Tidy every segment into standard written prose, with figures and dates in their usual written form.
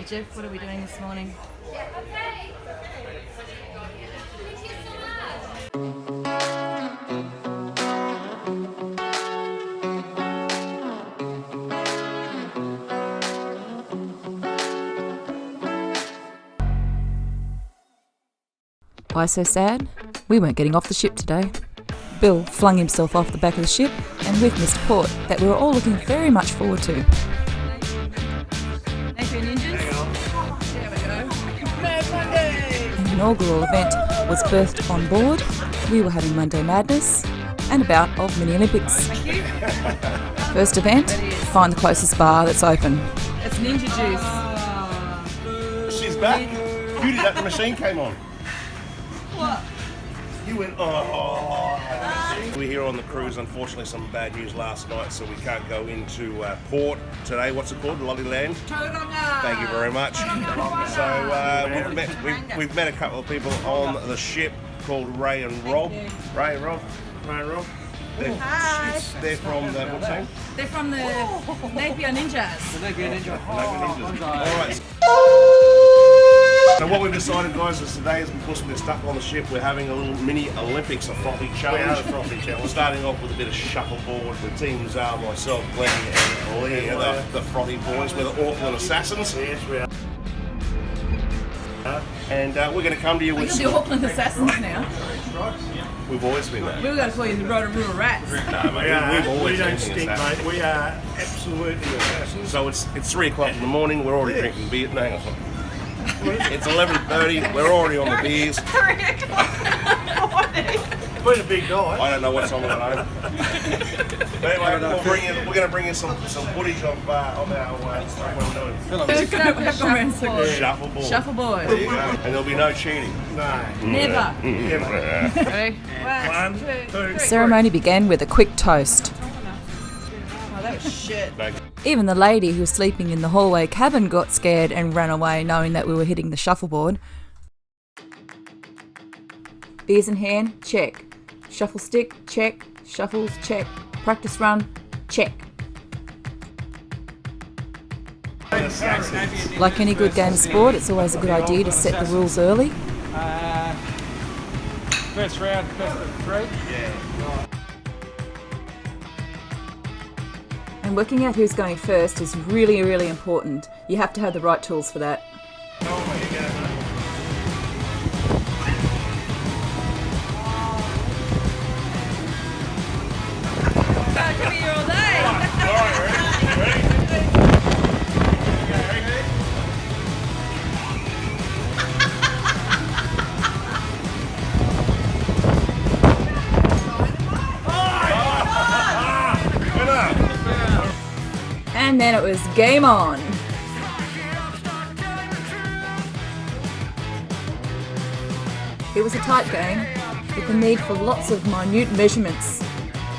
Hey Jeff, what are we doing this morning? Why so sad? We weren't getting off the ship today. Bill flung himself off the back of the ship and with missed port that we were all looking very much forward to. There we go. Mad Monday! An inaugural event was birthed on board. We were having Monday Madness and a bout of Mini Olympics. Thank you. First event, find the closest bar that's open. It's Ninja Juice. She's back. You did that, the machine came on. What? You went, oh. We're here on the cruise. Unfortunately, some bad news last night, so we can't go into port today. What's it called? Lollyland? Tauranga! Thank you very much. So we've met a couple of people on the ship called Ray and Rob. Ray and Rob. Hi. They're from the, what's that? They're from the Napier Ninjas. All right. So what we've decided, guys, is today is because we're stuck on the ship, we're having a little mini Olympics, a frothy challenge. We have a frothy challenge. Starting off with a bit of shuffleboard. The teams are myself, Glenn and Lee, the frothy boys. We're the Auckland Assassins. Yes, we are. And we're going to come to you with You're the Auckland Assassins now. We've always been that. We were going to call you the Rotorua Rats. We've always We don't been stink, assassins. mate. We are absolutely assassins. So it's 3 o'clock in the morning, we're already drinking beer. No, hang on. It's 11:30, we're already on the beers. 3 o'clock in the morning. Been a big night. I don't know what's on at home. But anyway, we're going to bring in some footage of our what we're doing. Shuffleboard. Shuffleboard. There you go. And there'll be no cheating. No. Never. Never. Ready? 1, 2, 3. Ceremony began with a quick toast. Oh, that was shit. Even the lady who was sleeping in the hallway cabin got scared and ran away knowing that we were hitting the shuffleboard. Beers in hand, check. Shuffle stick, check. Shuffles, check. Practice run, check. Like any good game of sport, it's always a good idea to set the rules early. First round, first of 3. And working out who's going first is really, really important. You have to have the right tools for that. I could be here all day. And then it was game on. It was a tight game with the need for lots of minute measurements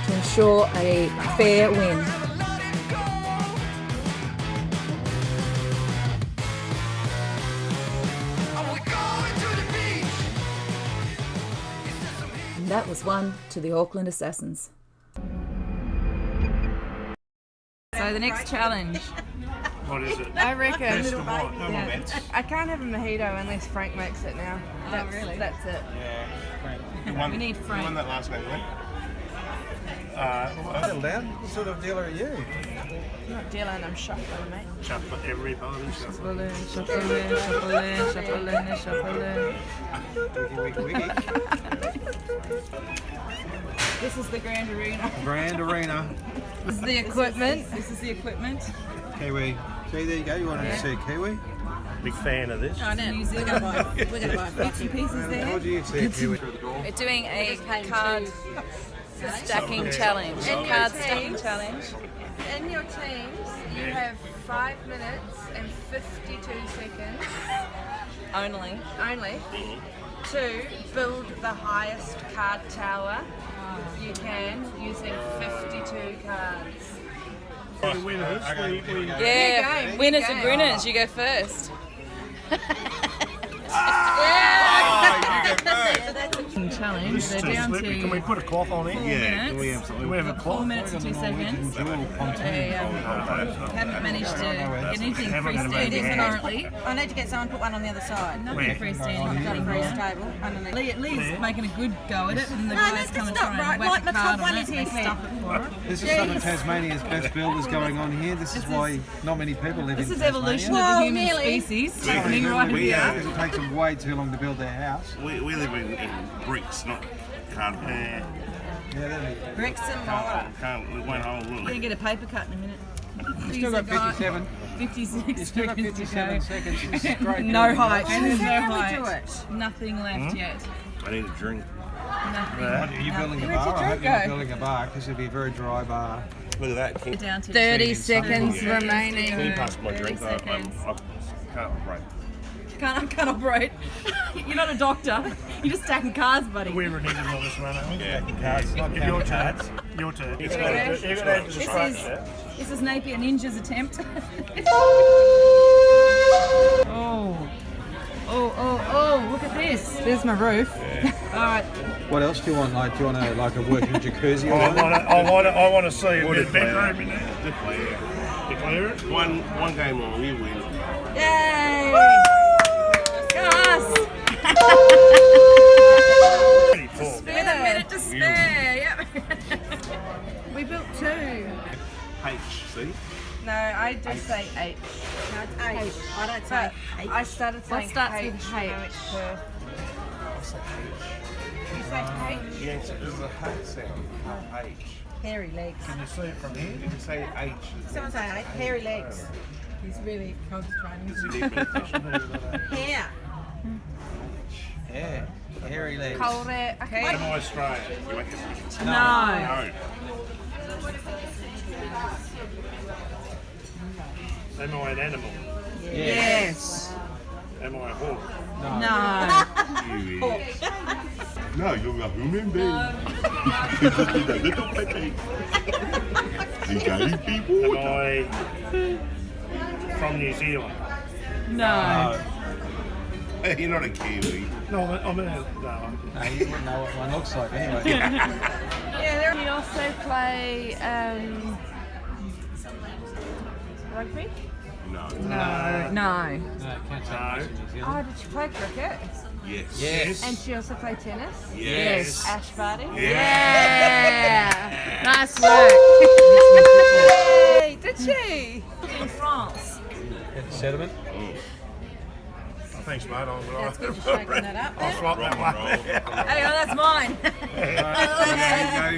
to ensure a fair win. And that was one to the Auckland Assassins. So the next challenge. What is it? I reckon Yeah. I can't have a mojito unless Frank makes it now. Really? That's it. We need You Frank. won that last game, Glenn. Settle down. What sort of dealer are you? I'm not dealing, I'm shuffling, mate. Shuffle everybody. Shuffle. Shuffle in, shuffle in, shuffle in, shuffle in. Wiggy, wiggy, wiggy. This is the Grand Arena. Grand Arena. This is the equipment. This is the equipment. Kiwi. See, there you go. You wanted to see a Kiwi? Big fan of this. Oh, no. New Zealand. We're going to buy bits and pieces there. How do you see a Kiwi? We're doing a card stacking challenge. Card stacking challenge. In your teams, you have 5 minutes and 52 seconds Only. only to build the highest card tower you can using 52 cards. Winners. We Yeah, game, winners game. and grinners, you go first. Oh, you go first. challenge. This is They're too down to slippery. Can we put a cloth on it? Yeah, can we minutes. have something? Can we have a 4 cloth? minutes and 2 seconds. They haven't managed to get anything freestanding currently. I need to get someone to put one on the other side. Nothing freestanding. Nothing for his table underneath. Lee's making a good go at it, and the No, guys that's come and not try right. and whack Like a my top card one on it, is and they here, stuff it for her. This is some of Tasmania's best builders going on here. This is why not many people live This in is Tasmania. evolution of Well, the human nearly. species happening right we, here. Because it takes them way too long to build their house. We live in bricks, not cardboard. Yeah, that'd be. Bricks and mortar. We won't hold We're look. gonna get a paper cut in a minute. Still got 57. 56 You still got seconds to 57 go. seconds. This is great. No height. And there's no How can we height. do it? Nothing left yet. I need a drink. Nothing. Are you building a bar? I hope you're not building a bar because it'll be a very dry bar. Look at that. Can, Down to 30 seconds Yeah. remaining. can you pass my 30 drink? I seconds. can't operate. Can't operate. You're not a doctor. You're just stacking cards, buddy. We're reneging on this one, aren't we? Yeah. Cards, not Your counting turn. cards. Your turn. You're go. going to have to This scratch is it. this is Napier Ninja's attempt. Oh! Look at this. There's my roof. All right. What else do you want? Like, do you want a working jacuzzi or I something? want to see a What bit if bedroom in there. Declare. Declare it. One game on, you win. Yay! Yes! Pretty full. With a minute to spare. Yep. We built 2. H, see? No, I do say H. No, it's H. I don't say H. I started saying starts H. with You know, H? it's Perth. You say H? Yes, this is a H sound. H. Hairy legs. Can you see it from here? You can say H. Someone say H. Hairy legs. He's really concentrating. Hair. Yeah, hairy legs. Cold air. Okay. Am I Australian? You reckon? No. No. Am I an animal? Yes. Am I a hawk? No. You idiot. No, you're a human being. You're a little petty. You gotta be Am water. I from New Zealand? No. You're not a Kiwi. No, I'm an no. No, you wouldn't know what one looks like anyway. Yeah, we also play rugby. No. No. No, can't say much in New Zealand. Oh, did she play cricket? Yes. Yes. And she also played tennis? Yes. Ash Barty? Yeah. Nice work. Yay, did she? In France. Sediment. Thanks, mate. That's good for shaking that up I'll there. swap that one. Hey, oh, that's mine.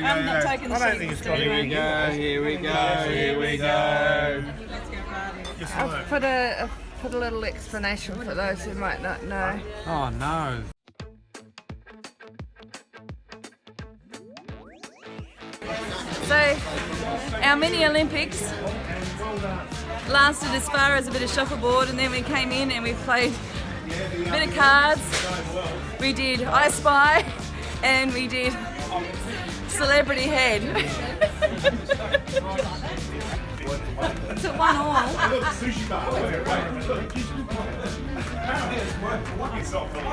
I'm not taking the I don't sheet think it's for got Steve. any. Here we go. Here we go. Let's go party. Just I've look. put a little explanation for those who might not know. Oh no. So, our mini Olympics lasted as far as a bit of shuffleboard, and then we came in and we played a bit of cards. We did I Spy, and we did Celebrity Head. To 1-1. I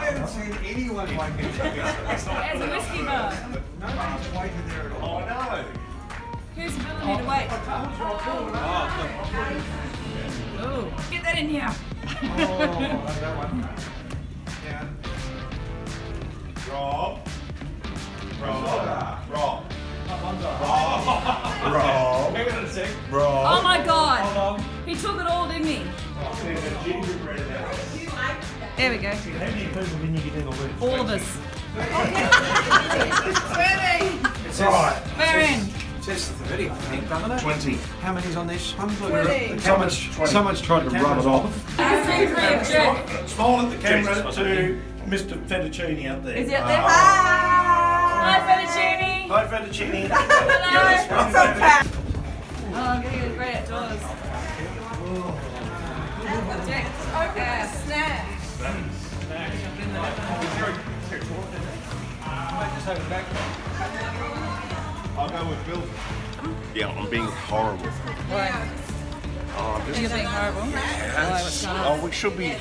haven't seen anyone like this. As a whiskey bar. Nobody's waiting there at all. Oh no. Who's ability to wait? Oh, get that in here. That one. Yeah. Rob. Oh my God. He took it all, didn't he? There we go. How many people can you get in the list? All of us. Right. We're in. Says 30, I think, doesn't it? 20. How many's on this one? 20. Someone's tried to rub it off. Smile at the camera to Mr. Fettuccine out there. Is he up there? Hi, Fettuccine. Hi, Fettuccine. Hello. Oh, I'm getting a great outdoors. Jack, open a snack. I'll go with Bill. Yeah, I'm being horrible. You're being horrible. Oh, we should be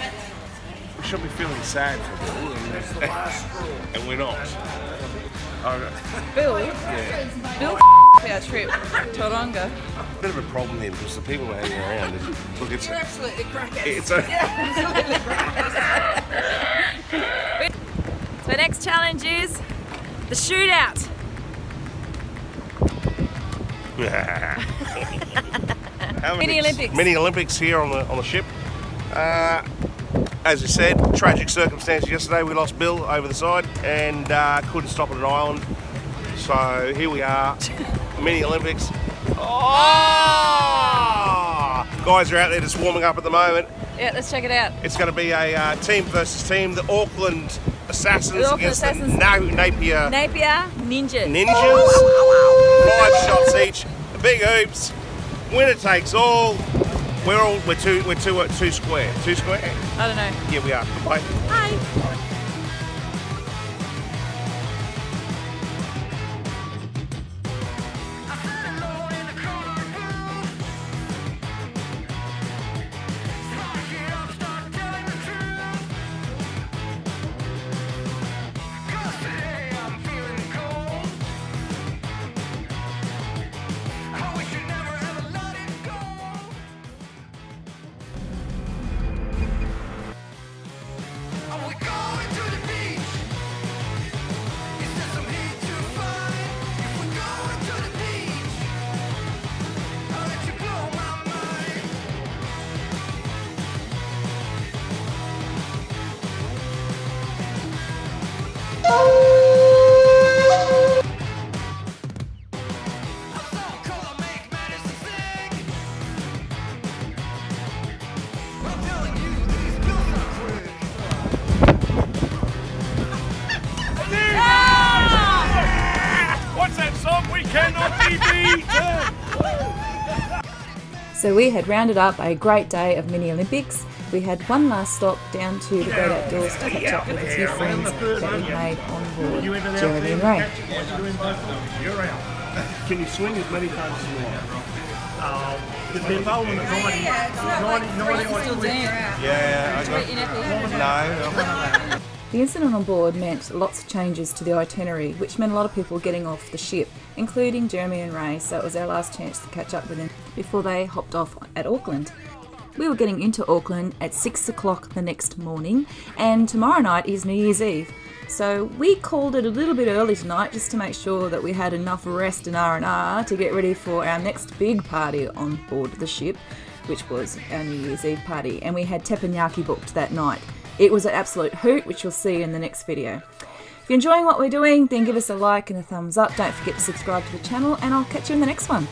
feeling sad for Bill, and we're not. Bill our trip, Tauranga. Bit of a problem then because the people were hanging around. Look, it's Absolutely crackers. it's a So next challenge is the shootout. Mini Olympics. Mini Olympics here on the ship. As I said, tragic circumstances yesterday. We lost Bill over the side and couldn't stop at an island. So here we are, Mini Olympics. Oh! Guys are out there just warming up at the moment. Yeah, let's check it out. It's going to be a team versus team. The Auckland Assassins against the Napier Ninjas. 5 shots each. Big hoops. Winner takes all. We're two square. 2 square? I don't know. Yeah, we are. Bye. Hi. So we had rounded up a great day of Mini Olympics. We had one last stop down to the great outdoors to catch up with a few friends that we made on board, Jeremy and Ray. Can you swing as many times as you want? The involvement of 90 Yeah, I got no. The incident on board meant lots of changes to the itinerary, which meant a lot of people getting off the ship, including Jeremy and Ray, so it was our last chance to catch up with them before they hopped off at Auckland. We were getting into Auckland at 6 o'clock the next morning, and tomorrow night is New Year's Eve. So we called it a little bit early tonight just to make sure that we had enough rest and R&R to get ready for our next big party on board the ship, which was our New Year's Eve party, and we had teppanyaki booked that night. It was an absolute hoot, which you'll see in the next video. If you're enjoying what we're doing, then give us a like and a thumbs up. Don't forget to subscribe to the channel, and I'll catch you in the next one.